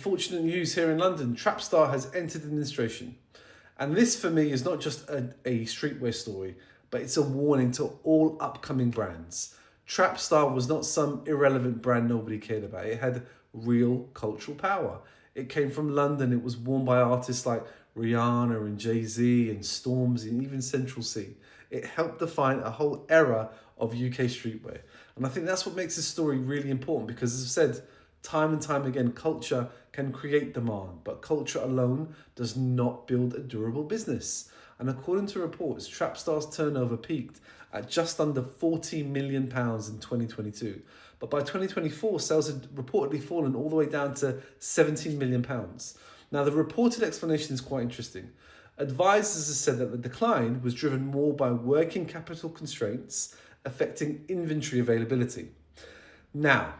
unfortunate news here in London, Trapstar has entered administration. And this for me is not just a streetwear story, but it's a warning to all upcoming brands. Trapstar was not some irrelevant brand nobody cared about. It had real cultural power. It came from London. It was worn by artists like Rihanna and Jay-Z and Stormzy and even Central C. It helped define a whole era of UK streetwear. And I think that's what makes this story really important because, as I've said, time and time again, culture can create demand, but culture alone does not build a durable business. And according to reports, Trapstar's turnover peaked at just under £40 million in 2022. But by 2024, sales had reportedly fallen all the way down to £17 million. Now, the reported explanation is quite interesting. Advisors have said that the decline was driven more by working capital constraints affecting inventory availability. Now,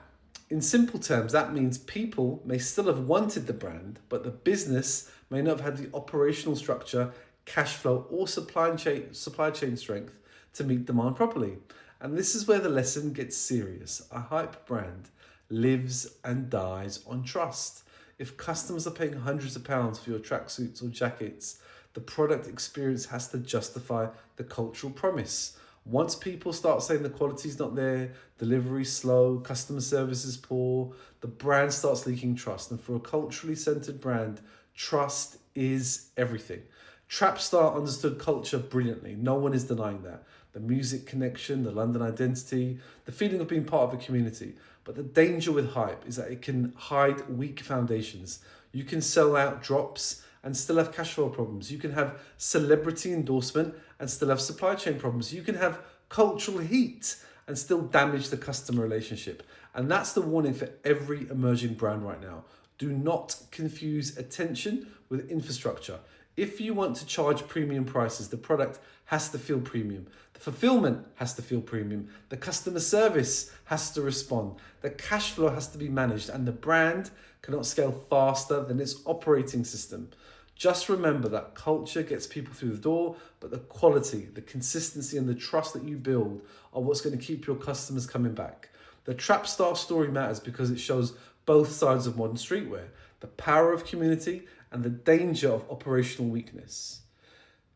in simple terms, that means people may still have wanted the brand, but the business may not have had the operational structure, cash flow, or supply chain strength to meet demand properly. And this is where the lesson gets serious. A hype brand lives and dies on trust. If customers are paying hundreds of pounds for your tracksuits or jackets, the product experience has to justify the cultural promise. Once people start saying the quality's not there, delivery's slow, customer service is poor, the brand starts leaking trust. And for a culturally centered brand, trust is everything. Trapstar understood culture brilliantly. No one is denying that. The music connection, the London identity, the feeling of being part of a community. But the danger with hype is that it can hide weak foundations. You can sell out drops and still have cash flow problems. You can have celebrity endorsement and still have supply chain problems. You can have cultural heat and still damage the customer relationship. And that's the warning for every emerging brand right now. Do not confuse attention with infrastructure. If you want to charge premium prices, the product has to feel premium. The fulfillment has to feel premium. The customer service has to respond. The cash flow has to be managed, and the brand cannot scale faster than its operating system. Just remember that culture gets people through the door, but the quality, the consistency, and the trust that you build are what's going to keep your customers coming back. The Trapstar story matters because it shows both sides of modern streetwear, the power of community and the danger of operational weakness.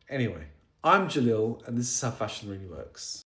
Anyway, I'm Jalil, and this is how fashion really works.